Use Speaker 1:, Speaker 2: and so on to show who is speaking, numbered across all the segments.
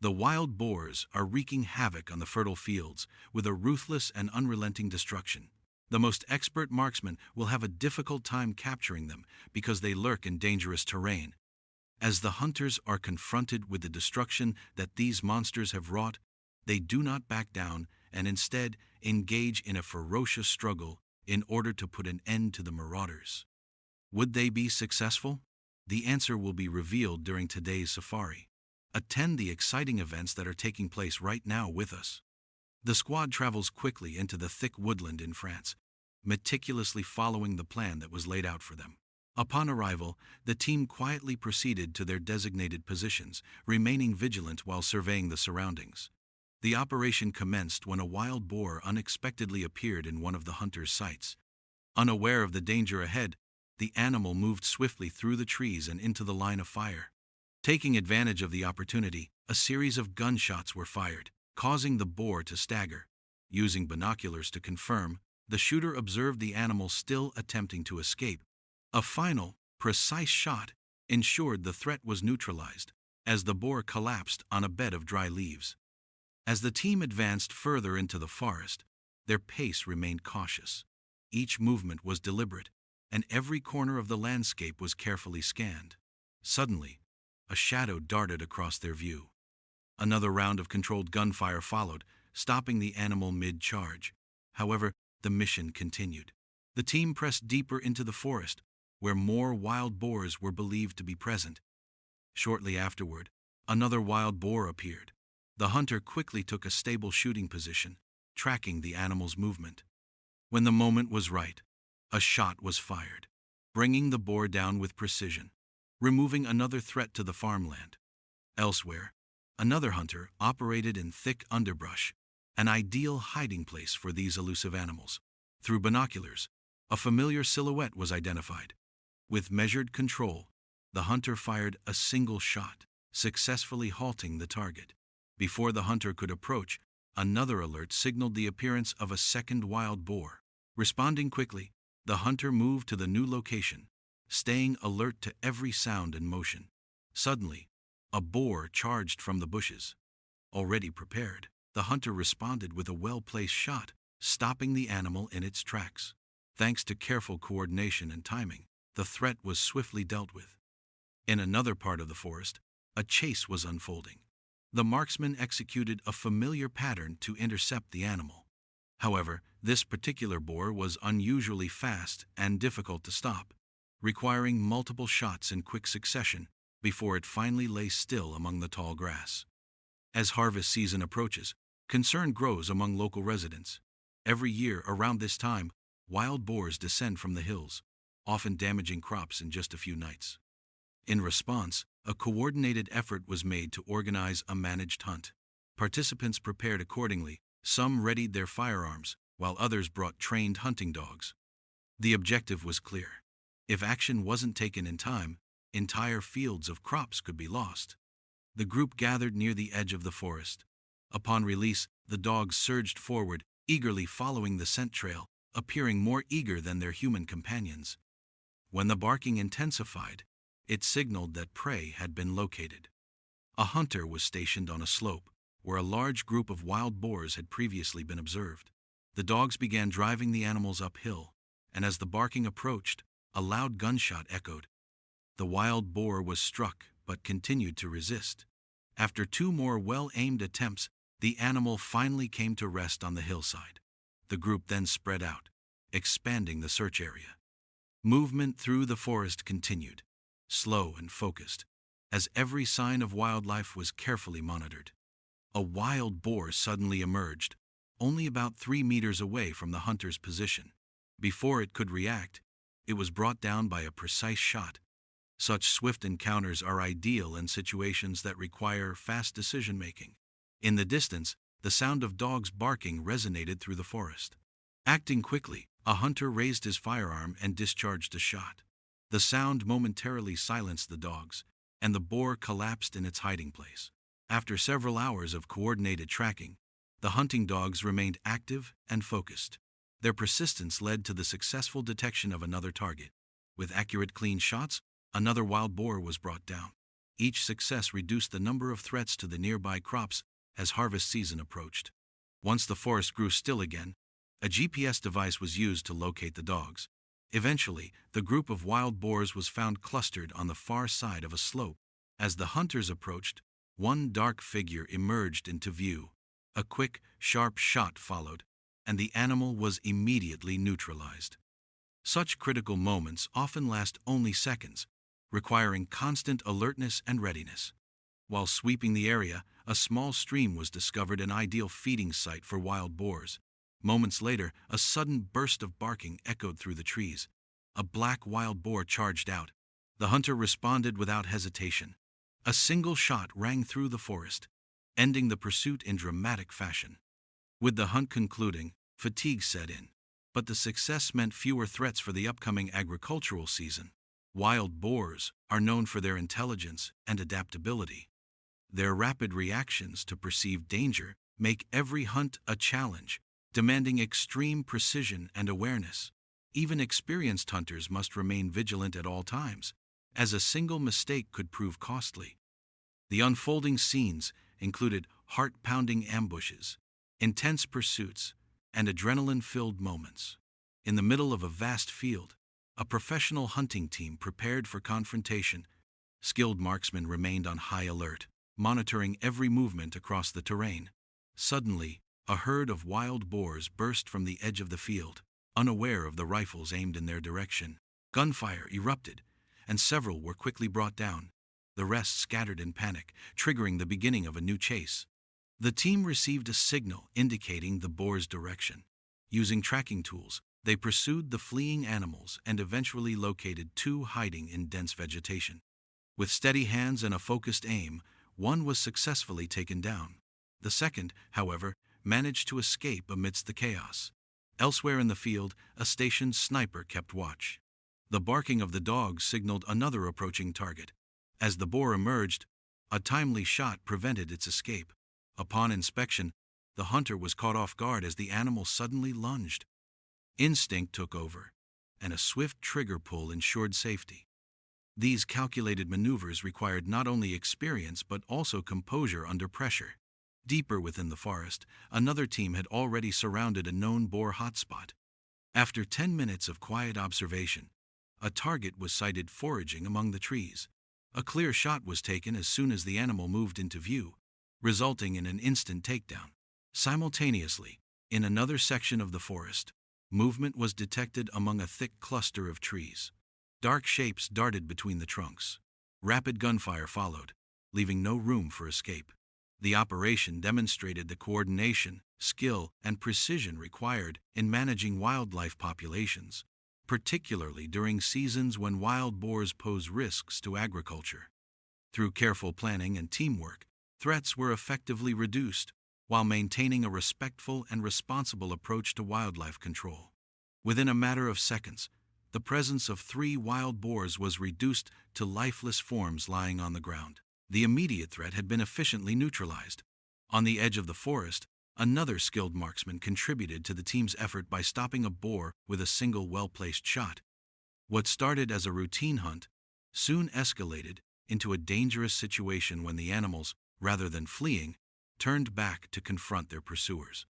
Speaker 1: The wild boars are wreaking havoc on the fertile fields with a ruthless and unrelenting destruction. The most expert marksmen will have a difficult time capturing them because they lurk in dangerous terrain. As the hunters are confronted with the destruction that these monsters have wrought, they do not back down and instead engage in a ferocious struggle in order to put an end to the marauders. Would they be successful? The answer will be revealed during today's safari. Attend the exciting events that are taking place right now with us. The squad travels quickly into the thick woodland in France, meticulously following the plan that was laid out for them. Upon arrival, the team quietly proceeded to their designated positions, remaining vigilant while surveying the surroundings. The operation commenced when a wild boar unexpectedly appeared in one of the hunters' sights. Unaware of the danger ahead, the animal moved swiftly through the trees and into the line of fire. Taking advantage of the opportunity, a series of gunshots were fired, causing the boar to stagger. Using binoculars to confirm, the shooter observed the animal still attempting to escape. A final, precise shot ensured the threat was neutralized, as the boar collapsed on a bed of dry leaves. As the team advanced further into the forest, their pace remained cautious. Each movement was deliberate, and every corner of the landscape was carefully scanned. Suddenly, a shadow darted across their view. Another round of controlled gunfire followed, stopping the animal mid-charge. However, the mission continued. The team pressed deeper into the forest, where more wild boars were believed to be present. Shortly afterward, another wild boar appeared. The hunter quickly took a stable shooting position, tracking the animal's movement. When the moment was right, a shot was fired, bringing the boar down with precision, removing another threat to the farmland. Elsewhere, another hunter operated in thick underbrush, an ideal hiding place for these elusive animals. Through binoculars, a familiar silhouette was identified. With measured control, the hunter fired a single shot, successfully halting the target. Before the hunter could approach, another alert signaled the appearance of a second wild boar. Responding quickly, the hunter moved to the new location, staying alert to every sound and motion. Suddenly, a boar charged from the bushes. Already prepared, the hunter responded with a well-placed shot, stopping the animal in its tracks. Thanks to careful coordination and timing, the threat was swiftly dealt with. In another part of the forest, a chase was unfolding. The marksman executed a familiar pattern to intercept the animal. However, this particular boar was unusually fast and difficult to stop, requiring multiple shots in quick succession before it finally lay still among the tall grass. As harvest season approaches, concern grows among local residents. Every year around this time, wild boars descend from the hills, often damaging crops in just a few nights. In response, a coordinated effort was made to organize a managed hunt. Participants prepared accordingly. Some readied their firearms, while others brought trained hunting dogs. The objective was clear. If action wasn't taken in time, entire fields of crops could be lost. The group gathered near the edge of the forest. Upon release, the dogs surged forward, eagerly following the scent trail, appearing more eager than their human companions. When the barking intensified, it signaled that prey had been located. A hunter was stationed on a slope, where a large group of wild boars had previously been observed. The dogs began driving the animals uphill, and as the barking approached, a loud gunshot echoed. The wild boar was struck, but continued to resist. After two more well-aimed attempts, the animal finally came to rest on the hillside. The group then spread out, expanding the search area. Movement through the forest continued, slow and focused, as every sign of wildlife was carefully monitored. A wild boar suddenly emerged, only about 3 meters away from the hunter's position. Before it could react, it was brought down by a precise shot. Such swift encounters are ideal in situations that require fast decision-making. In the distance, the sound of dogs barking resonated through the forest. Acting quickly, a hunter raised his firearm and discharged a shot. The sound momentarily silenced the dogs, and the boar collapsed in its hiding place. After several hours of coordinated tracking, the hunting dogs remained active and focused. Their persistence led to the successful detection of another target. With accurate, clean shots, another wild boar was brought down. Each success reduced the number of threats to the nearby crops as harvest season approached. Once the forest grew still again, a GPS device was used to locate the dogs. Eventually, the group of wild boars was found clustered on the far side of a slope. As the hunters approached, one dark figure emerged into view. A quick, sharp shot followed, and the animal was immediately neutralized. Such critical moments often last only seconds, requiring constant alertness and readiness. While sweeping the area, a small stream was discovered an ideal feeding site for wild boars. Moments later, a sudden burst of barking echoed through the trees. A black wild boar charged out. The hunter responded without hesitation. A single shot rang through the forest, ending the pursuit in dramatic fashion. With the hunt concluding, fatigue set in. But the success meant fewer threats for the upcoming agricultural season. Wild boars are known for their intelligence and adaptability. Their rapid reactions to perceived danger make every hunt a challenge, demanding extreme precision and awareness. Even experienced hunters must remain vigilant at all times, as a single mistake could prove costly. The unfolding scenes included heart-pounding ambushes, intense pursuits, and adrenaline-filled moments. In the middle of a vast field, a professional hunting team prepared for confrontation. Skilled marksmen remained on high alert, monitoring every movement across the terrain. Suddenly, a herd of wild boars burst from the edge of the field, unaware of the rifles aimed in their direction. Gunfire erupted, and several were quickly brought down. The rest scattered in panic, triggering the beginning of a new chase. The team received a signal indicating the boar's direction. Using tracking tools, they pursued the fleeing animals and eventually located two hiding in dense vegetation. With steady hands and a focused aim, one was successfully taken down. The second, however, managed to escape amidst the chaos. Elsewhere in the field, a stationed sniper kept watch. The barking of the dog signaled another approaching target. As the boar emerged, a timely shot prevented its escape. Upon inspection, the hunter was caught off guard as the animal suddenly lunged. Instinct took over, and a swift trigger pull ensured safety. These calculated maneuvers required not only experience but also composure under pressure. Deeper within the forest, another team had already surrounded a known boar hotspot. After 10 minutes of quiet observation, a target was sighted foraging among the trees. A clear shot was taken as soon as the animal moved into view, resulting in an instant takedown. Simultaneously, in another section of the forest, movement was detected among a thick cluster of trees. Dark shapes darted between the trunks. Rapid gunfire followed, leaving no room for escape. The operation demonstrated the coordination, skill, and precision required in managing wildlife populations, particularly during seasons when wild boars pose risks to agriculture. Through careful planning and teamwork, threats were effectively reduced while maintaining a respectful and responsible approach to wildlife control. Within a matter of seconds, the presence of 3 wild boars was reduced to lifeless forms lying on the ground. The immediate threat had been efficiently neutralized. On the edge of the forest, another skilled marksman contributed to the team's effort by stopping a boar with a single well-placed shot. What started as a routine hunt soon escalated into a dangerous situation when the animals, rather than fleeing, turned back to confront their pursuers.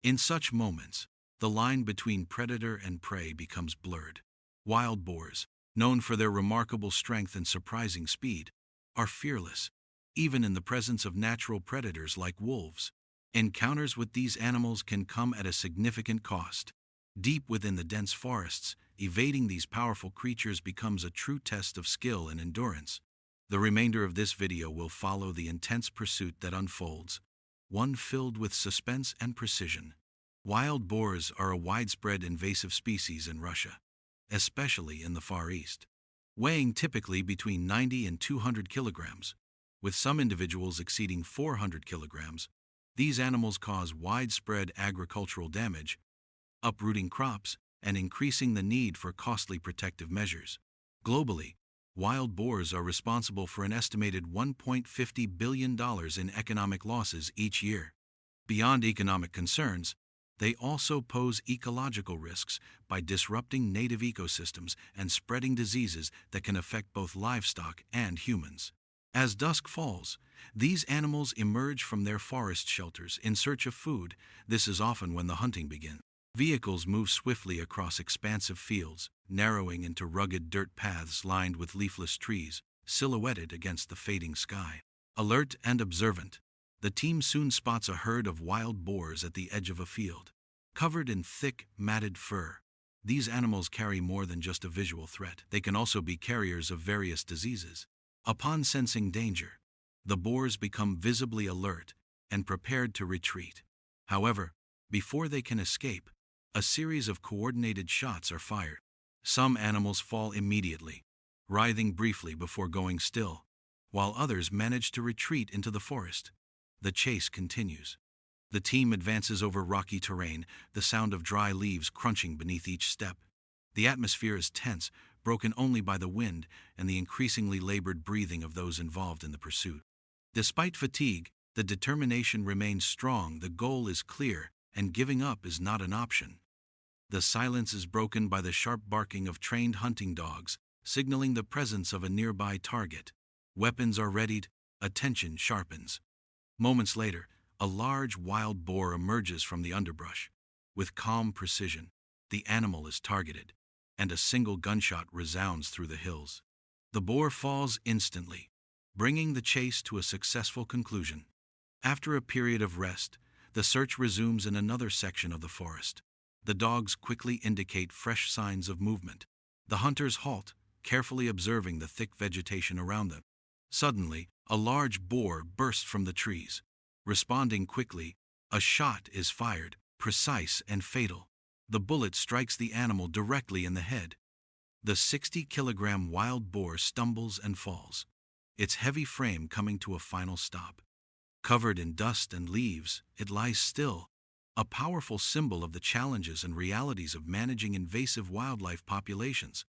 Speaker 1: In such moments, the line between predator and prey becomes blurred. Wild boars, known for their remarkable strength and surprising speed, are fearless, even in the presence of natural predators like wolves. Encounters with these animals can come at a significant cost. Deep within the dense forests, evading these powerful creatures becomes a true test of skill and endurance. The remainder of this video will follow the intense pursuit that unfolds, one filled with suspense and precision. Wild boars are a widespread invasive species in Russia, especially in the Far East. Weighing typically between 90 and 200 kilograms, with some individuals exceeding 400 kilograms, these animals cause widespread agricultural damage, uprooting crops and increasing the need for costly protective measures. Globally, wild boars are responsible for an estimated $1.50 billion in economic losses each year. Beyond economic concerns, they also pose ecological risks by disrupting native ecosystems and spreading diseases that can affect both livestock and humans. As dusk falls, these animals emerge from their forest shelters in search of food. This is often when the hunting begins. Vehicles move swiftly across expansive fields, narrowing into rugged dirt paths lined with leafless trees, silhouetted against the fading sky. Alert and observant, the team soon spots a herd of wild boars at the edge of a field. Covered in thick, matted fur, these animals carry more than just a visual threat. They can also be carriers of various diseases. Upon sensing danger, the boars become visibly alert and prepared to retreat. However, before they can escape, a series of coordinated shots are fired. Some animals fall immediately, writhing briefly before going still, while others manage to retreat into the forest. The chase continues. The team advances over rocky terrain, the sound of dry leaves crunching beneath each step. The atmosphere is tense, broken only by the wind and the increasingly labored breathing of those involved in the pursuit. Despite fatigue, the determination remains strong. The goal is clear, and giving up is not an option. The silence is broken by the sharp barking of trained hunting dogs, signaling the presence of a nearby target. Weapons are readied, attention sharpens. Moments later, a large wild boar emerges from the underbrush. With calm precision, the animal is targeted, and a single gunshot resounds through the hills. The boar falls instantly, bringing the chase to a successful conclusion. After a period of rest, the search resumes in another section of the forest. The dogs quickly indicate fresh signs of movement. The hunters halt, carefully observing the thick vegetation around them. Suddenly, a large boar bursts from the trees. Responding quickly, a shot is fired, precise and fatal. The bullet strikes the animal directly in the head. The 60-kilogram wild boar stumbles and falls, its heavy frame coming to a final stop. Covered in dust and leaves, it lies still, a powerful symbol of the challenges and realities of managing invasive wildlife populations.